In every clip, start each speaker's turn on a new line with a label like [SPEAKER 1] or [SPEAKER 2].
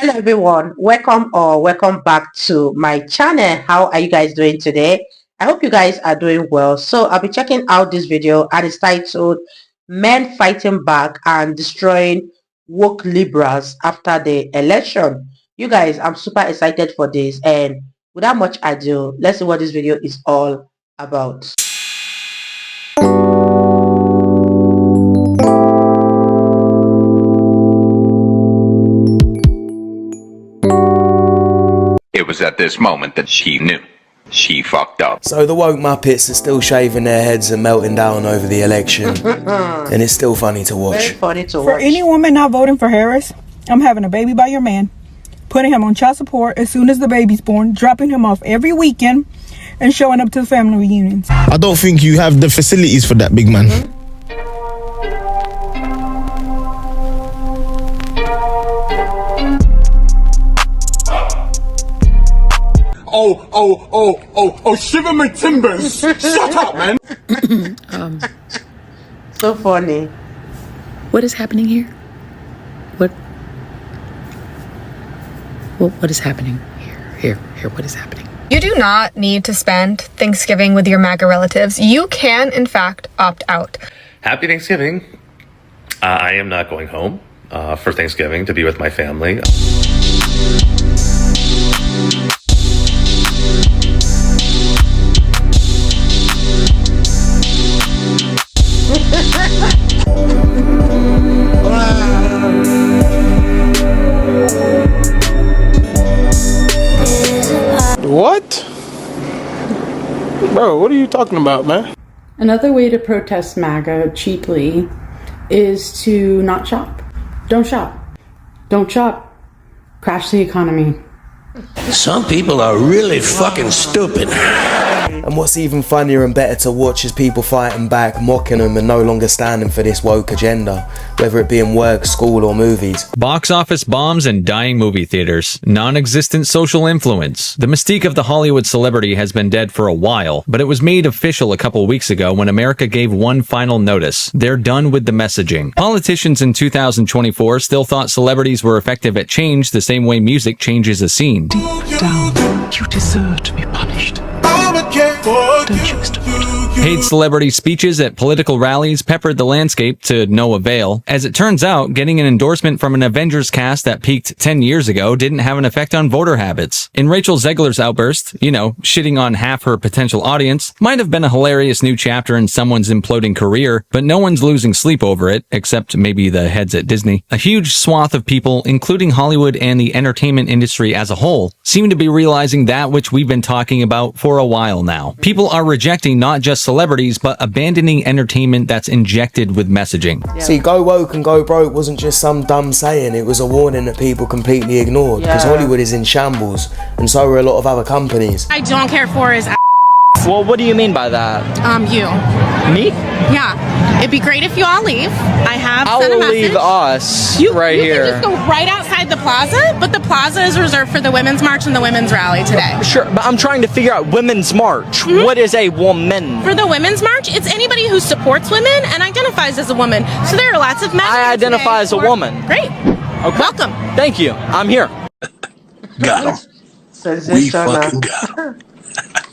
[SPEAKER 1] Hello everyone, welcome back to my channel. How are you guys doing today? I hope you guys are doing well. So I'll be checking out this video and it's titled Men Fighting Back and Destroying Woke Liberals After the Election. You guys, I'm super excited for this, and without much ado, let's see what this video is all about.
[SPEAKER 2] It was at this moment that she knew. She fucked up.
[SPEAKER 3] So the woke Muppets are still shaving their heads and melting down over the election. And it's still funny to watch.
[SPEAKER 1] Very funny to watch.
[SPEAKER 4] For any woman not voting for Harris, I'm having a baby by your man, putting him on child support as soon as the baby's born, dropping him off every weekend, and showing up to the family reunions.
[SPEAKER 5] I don't think you have the facilities for that, big man.
[SPEAKER 6] Oh, shiver my timbers. Shut up, man.
[SPEAKER 1] So funny.
[SPEAKER 7] What is happening here? What is happening here? What is happening?
[SPEAKER 8] You do not need to spend Thanksgiving with your MAGA relatives. You can, in fact, opt out.
[SPEAKER 9] Happy Thanksgiving. I am not going home for Thanksgiving to be with my family.
[SPEAKER 5] What? Bro, what are you talking about, man?
[SPEAKER 10] Another way to protest MAGA cheaply is to not shop. Don't shop. Don't shop. Crash the economy.
[SPEAKER 11] Some people are really fucking stupid.
[SPEAKER 3] And what's even funnier and better to watch is people fighting back, mocking them and no longer standing for this woke agenda, whether it be in work, school or movies.
[SPEAKER 12] Box office bombs and dying movie theaters. Non-existent social influence. The mystique of the Hollywood celebrity has been dead for a while, but it was made official a couple weeks ago when America gave one final notice. They're done with the messaging. Politicians in 2024 still thought celebrities were effective at change the same way music changes a scene.
[SPEAKER 7] Deep down, you deserve to be punished. Don't choose to vote.
[SPEAKER 12] Paid celebrity speeches at political rallies peppered the landscape to no avail. As it turns out, getting an endorsement from an Avengers cast that peaked 10 years ago didn't have an effect on voter habits. In Rachel Zegler's outburst, shitting on half her potential audience, might have been a hilarious new chapter in someone's imploding career, but no one's losing sleep over it, except maybe the heads at Disney. A huge swath of people, including Hollywood and the entertainment industry as a whole, seem to be realizing that which we've been talking about for a while now. People are rejecting not just celebrities, but abandoning entertainment that's injected with messaging.
[SPEAKER 3] Yeah. See, go woke and go broke wasn't just some dumb saying, it was a warning that people completely ignored, because Hollywood is in shambles, and so are a lot of other companies.
[SPEAKER 13] I don't care for is
[SPEAKER 14] Well, what do you mean by that?
[SPEAKER 13] you.
[SPEAKER 14] Me?
[SPEAKER 13] Yeah. It'd be great if you all leave. I have sent a message.
[SPEAKER 14] I'll leave us
[SPEAKER 13] you
[SPEAKER 14] right here.
[SPEAKER 13] You can just go right outside the plaza, but the plaza is reserved for the Women's March and the Women's Rally today.
[SPEAKER 14] Sure, but I'm trying to figure out Women's March. What is a woman?
[SPEAKER 13] For the Women's March, it's anybody who supports women and identifies as a woman. So there are lots of men.
[SPEAKER 14] I identify as a woman.
[SPEAKER 13] Great.
[SPEAKER 14] Okay.
[SPEAKER 13] Welcome.
[SPEAKER 14] Thank you. I'm here.
[SPEAKER 11] Got him. We fucking got him.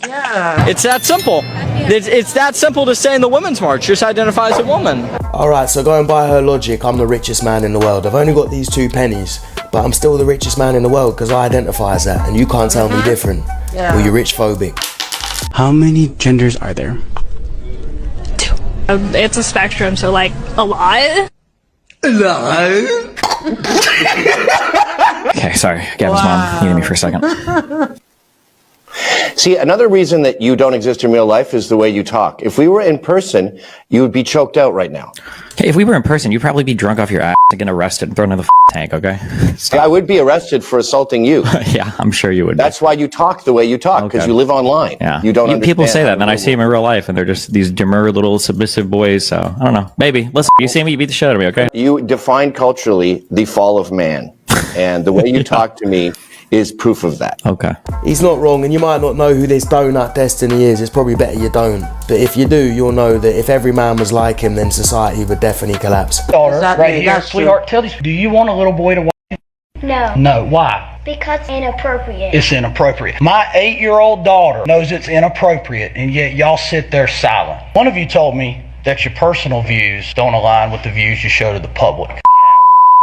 [SPEAKER 1] Yeah.
[SPEAKER 14] It's that simple. It's that simple to say in the Women's March. Just identify as a woman.
[SPEAKER 3] Alright, so going by her logic, I'm the richest man in the world. I've only got these 2 pennies, but I'm still the richest man in the world because I identify as that, and you can't tell me different.
[SPEAKER 1] Yeah.
[SPEAKER 3] Well, you're rich phobic.
[SPEAKER 15] How many genders are there?
[SPEAKER 16] 2. It's a spectrum, so like a lot.
[SPEAKER 17] Okay, sorry. Gavin's mom needed me for a second.
[SPEAKER 18] See, another reason that you don't exist in real life is the way you talk. If we were in person, you would be choked out right now.
[SPEAKER 17] Hey, if we were in person, you'd probably be drunk off your ass and get arrested and thrown in the tank, okay?
[SPEAKER 18] Yeah, I would be arrested for assaulting you.
[SPEAKER 17] Yeah, I'm sure you would.
[SPEAKER 18] That's why you talk the way you talk, because you live online.
[SPEAKER 17] Yeah.
[SPEAKER 18] You don't understand.
[SPEAKER 17] People say that, and then I see them in real life, and they're just these demure little submissive boys, so I don't know. Maybe. Listen, you see me, you beat the shit out of me, okay?
[SPEAKER 18] You define culturally the fall of man, and the way you talk to me is proof of that.
[SPEAKER 17] Okay.
[SPEAKER 3] He's not wrong, and you might not know who this donut destiny is. It's probably better you don't. But if you do, you'll know that if every man was like him, then society would definitely collapse.
[SPEAKER 19] Daughter, right here, sweetheart, tell these, do you want a little boy to watch? No.
[SPEAKER 20] No, why?
[SPEAKER 19] Because it's inappropriate.
[SPEAKER 20] It's inappropriate. My 8-year-old daughter knows it's inappropriate, and yet y'all sit there silent. One of you told me that your personal views don't align with the views you show to the public.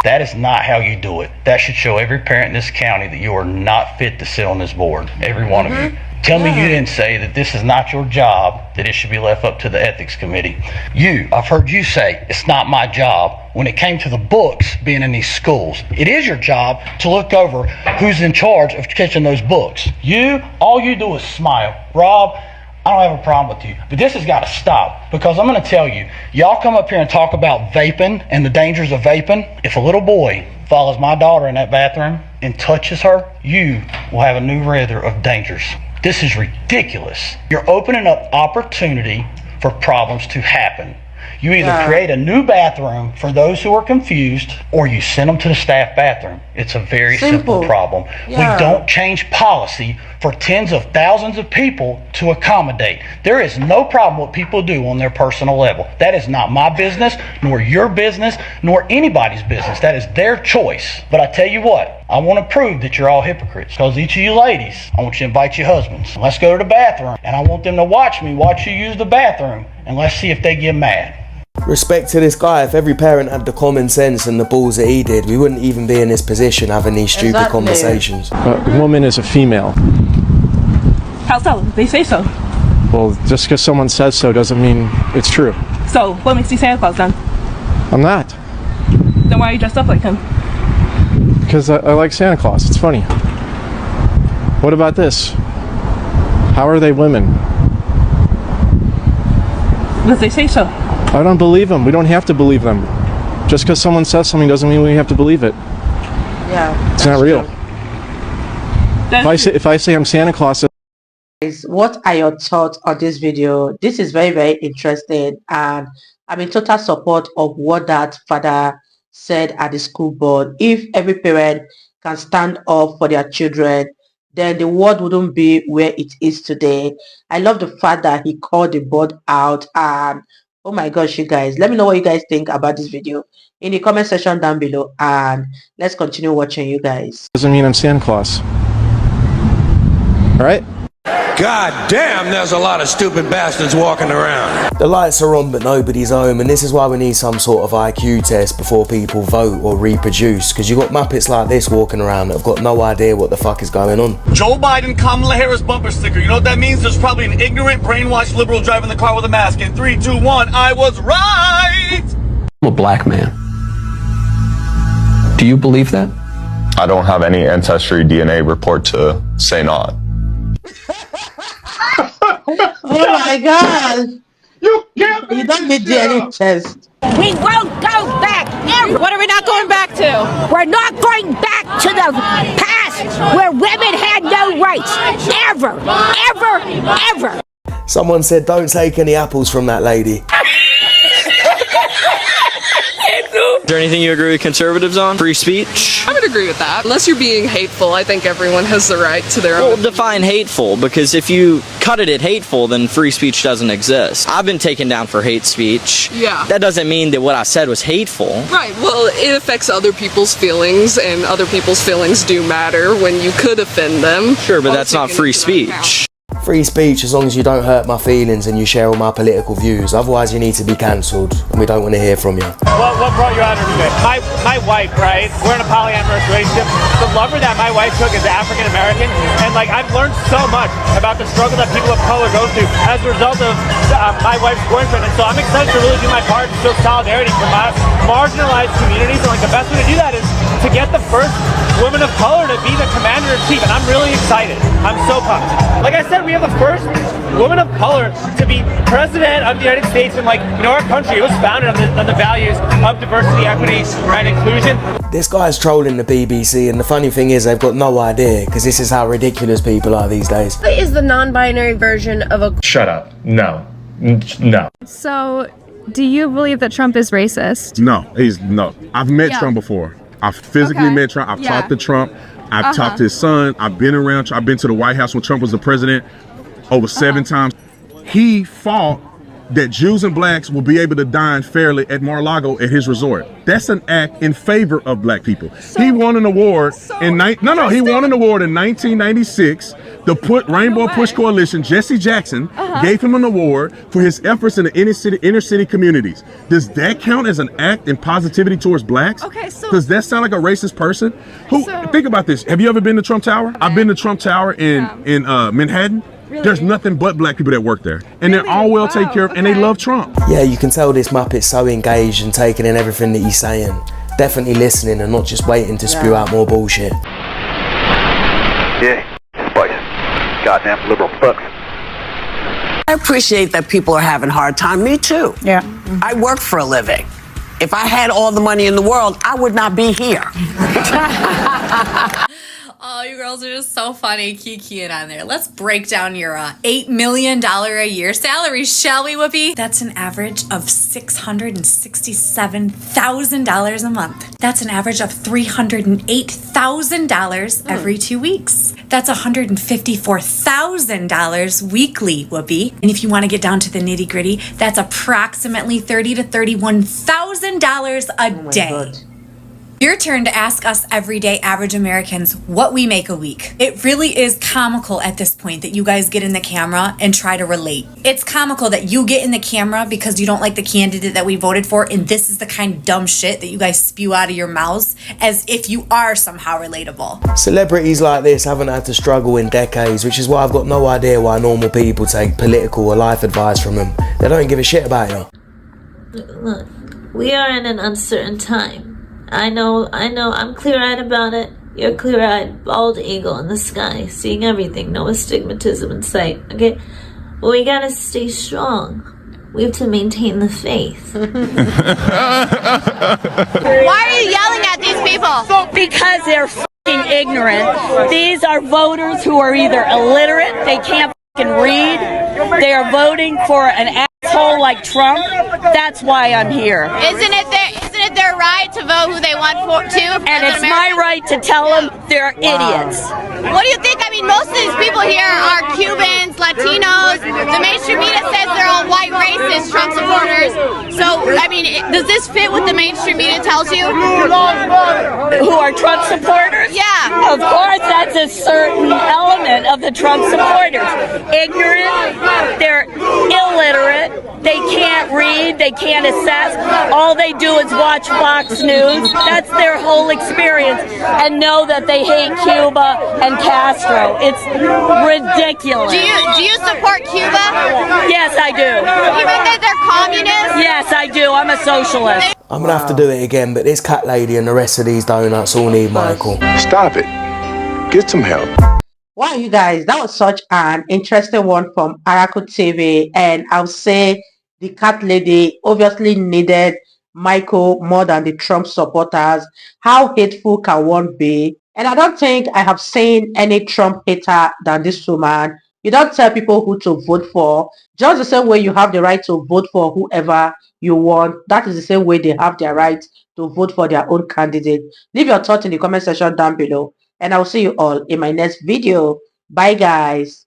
[SPEAKER 20] That is not how you do it. That should show every parent in this county that you are not fit to sit on this board. Every one of you. Tell me you didn't say that this is not your job, that it should be left up to the ethics committee. I've heard you say it's not my job when it came to the books being in these schools. It is your job to look over who's in charge of catching those books. All you do is smile. Rob, I don't have a problem with you, but this has got to stop, because I'm going to tell you, y'all come up here and talk about vaping and the dangers of vaping. If a little boy follows my daughter in that bathroom and touches her, you will have a new radar of dangers. This is ridiculous. You're opening up opportunity for problems to happen. You either create a new bathroom for those who are confused, or you send them to the staff bathroom. It's a very simple problem. We don't change policy for tens of thousands of people to accommodate. There is no problem what people do on their personal level. That is not my business, nor your business, nor anybody's business. That is their choice. But I tell you what, I want to prove that you're all hypocrites, because each of you ladies, I want you to invite your husbands. Let's go to the bathroom, and I want them to watch me watch you use the bathroom, and let's see if they get mad.
[SPEAKER 3] Respect to this guy. If every parent had the common sense and the balls that he did, we wouldn't even be in this position having these stupid conversations.
[SPEAKER 21] A woman is a female.
[SPEAKER 4] How so? They say so.
[SPEAKER 21] Well, just because someone says so doesn't mean it's true.
[SPEAKER 4] So, what makes you Santa Claus then?
[SPEAKER 21] I'm not.
[SPEAKER 4] Then why are you dressed up like him?
[SPEAKER 21] Because I like Santa Claus. It's funny. What about this? How are they women?
[SPEAKER 4] Because they say so.
[SPEAKER 21] I don't believe them. We don't have to believe them. Just because someone says something doesn't mean we have to believe it.
[SPEAKER 1] Yeah.
[SPEAKER 21] It's not real. If I say I'm Santa Claus.
[SPEAKER 1] What are your thoughts on this video? This is very, very interesting, and I'm in total support of what that father said at the school board. If every parent can stand up for their children, then the world wouldn't be where it is today. I love the fact that he called the board out, and oh my gosh, you guys, let me know what you guys think about this video in the comment section down below, and let's continue watching, you guys.
[SPEAKER 21] Doesn't mean I'm Santa Claus. All right?
[SPEAKER 22] God damn, there's a lot of stupid bastards walking around.
[SPEAKER 3] The lights are on but nobody's home, and this is why we need some sort of IQ test before people vote or reproduce, because you got muppets like this walking around that have got no idea what the fuck is going on.
[SPEAKER 6] Joe Biden, Kamala Harris bumper sticker. You know what that means? There's probably an ignorant, brainwashed liberal driving the car with a mask. In 3, 2, 1, I was right!
[SPEAKER 7] I'm a black man. Do you believe that?
[SPEAKER 23] I don't have any ancestry DNA report to say not.
[SPEAKER 1] Oh my God! You don't need any test.
[SPEAKER 24] We won't go back ever.
[SPEAKER 13] What are we not going back to?
[SPEAKER 24] We're not going back to the past where women had no rights. Ever, ever, ever.
[SPEAKER 3] Someone said don't take any apples from that lady.
[SPEAKER 14] Is there anything you agree with conservatives on? Free speech?
[SPEAKER 25] I would agree with that. Unless you're being hateful, I think everyone has the right to their own.
[SPEAKER 14] Well, define hateful, because if you cut it at hateful, then free speech doesn't exist. I've been taken down for hate speech.
[SPEAKER 25] Yeah.
[SPEAKER 14] That doesn't mean that what I said was hateful.
[SPEAKER 25] Right, well, it affects other people's feelings, and other people's feelings do matter when you could offend them.
[SPEAKER 14] Sure, but that's not free speech.
[SPEAKER 3] Free speech as long as you don't hurt my feelings and you share all my political views. Otherwise you need to be cancelled, and we don't want to hear from you.
[SPEAKER 26] What brought you out here today? My wife, right? We're in a polyamorous relationship. The lover that my wife took is African American, and like I've learned so much about the struggle that people of color go through as a result of my wife's boyfriend. And so I'm excited to really do my part to show solidarity for my marginalized communities. And like the best way to do that is to get the first woman of color to be the commander-in-chief, and I'm really excited. I'm so pumped. Like I said, we have the first woman of color to be president of the United States, and like, you know, our country, it was founded on the values of diversity, equity, and inclusion.
[SPEAKER 3] This guy's trolling the BBC, and the funny thing is they've got no idea, because this is how ridiculous people are these days.
[SPEAKER 27] What is the non-binary version of a...
[SPEAKER 28] Shut up. No. No.
[SPEAKER 29] So, do you believe that Trump is racist?
[SPEAKER 30] No. I've met Trump before. I've physically met Trump. I've talked to Trump. I've talked to his son. I've been to the White House when Trump was the president over 7 times. He fought that Jews and blacks will be able to dine fairly at Mar-a-Lago at his resort. That's an act in favor of black people. He won an award he won an award in 1996. The Rainbow Push Coalition, Jesse Jackson, gave him an award for his efforts in the inner city communities. Does that count as an act in positivity towards blacks?
[SPEAKER 2] Okay, so
[SPEAKER 30] does that sound like a racist person? Think about this. Have you ever been to Trump Tower? I've been to Trump Tower in Manhattan. Really? There's nothing but black people that work there. And they're all well taken care of, and they love Trump.
[SPEAKER 3] Yeah, you can tell this Muppet's so engaged and taking in everything that he's saying. Definitely listening and not just waiting to spew out more bullshit.
[SPEAKER 5] Yeah, boy, goddamn liberal fucks.
[SPEAKER 8] I appreciate that people are having a hard time. Me too.
[SPEAKER 4] Yeah.
[SPEAKER 8] I work for a living. If I had all the money in the world, I would not be here.
[SPEAKER 9] Oh, you girls are just so funny, kikiing on there. Let's break down your $8 million a year salary, shall we, Whoopi? That's an average of $667,000 a month. That's an average of $308,000 every 2 weeks. That's $154,000 weekly, Whoopi. And if you want to get down to the nitty gritty, that's approximately $30,000 to $31,000 a day.
[SPEAKER 1] God.
[SPEAKER 9] Your turn to ask us everyday average Americans what we make a week. It really is comical at this point that you guys get in the camera and try to relate. It's comical that you get in the camera because you don't like the candidate that we voted for, and this is the kind of dumb shit that you guys spew out of your mouths as if you are somehow relatable.
[SPEAKER 3] Celebrities like this haven't had to struggle in decades, which is why I've got no idea why normal people take political or life advice from them. They don't give a shit about you.
[SPEAKER 10] Look, we are in an uncertain time. I know, I'm clear-eyed about it. You're clear-eyed, bald eagle in the sky, seeing everything, no astigmatism in sight, okay? But we gotta stay strong. We have to maintain the faith.
[SPEAKER 24] Why are you yelling at these people? Because they're fucking ignorant. These are voters who are either illiterate, they can't fucking read, they are voting for an asshole like Trump. That's why I'm here. Isn't it their right to vote who they want to? And it's my right to tell them they're idiots. What do you think? I mean, most of these people here are Cubans, Latinos. The mainstream media says they're all white racist Trump supporters. So, I mean, does this fit what the mainstream media tells you? Who are Trump supporters? Yeah. Of course, that's a certain element of the Trump supporters. Ignorant, they're illiterate, they can't read, they can't assess. All they do is watch Fox News. That's their whole experience. And know that they hate Cuba and Castro. It's ridiculous. Do you support Cuba? Yes, I do. Even though they're communists? Yes, I do. I'm a socialist.
[SPEAKER 3] I'm gonna have to do it again, but this cat lady and the rest of these donuts all need Michael.
[SPEAKER 30] Stop it. Get some help.
[SPEAKER 1] Wow, you guys, that was such an interesting one from Araku TV, and I'll say the cat lady obviously needed Michael more than the Trump supporters. How hateful can one be? And I don't think I have seen any Trump hater than this woman. You don't tell people who to vote for. Just the same way you have the right to vote for whoever you want, that is the same way they have their right to vote for their own candidate. Leave your thoughts in the comment section down below, and I'll see you all in my next video. Bye, guys.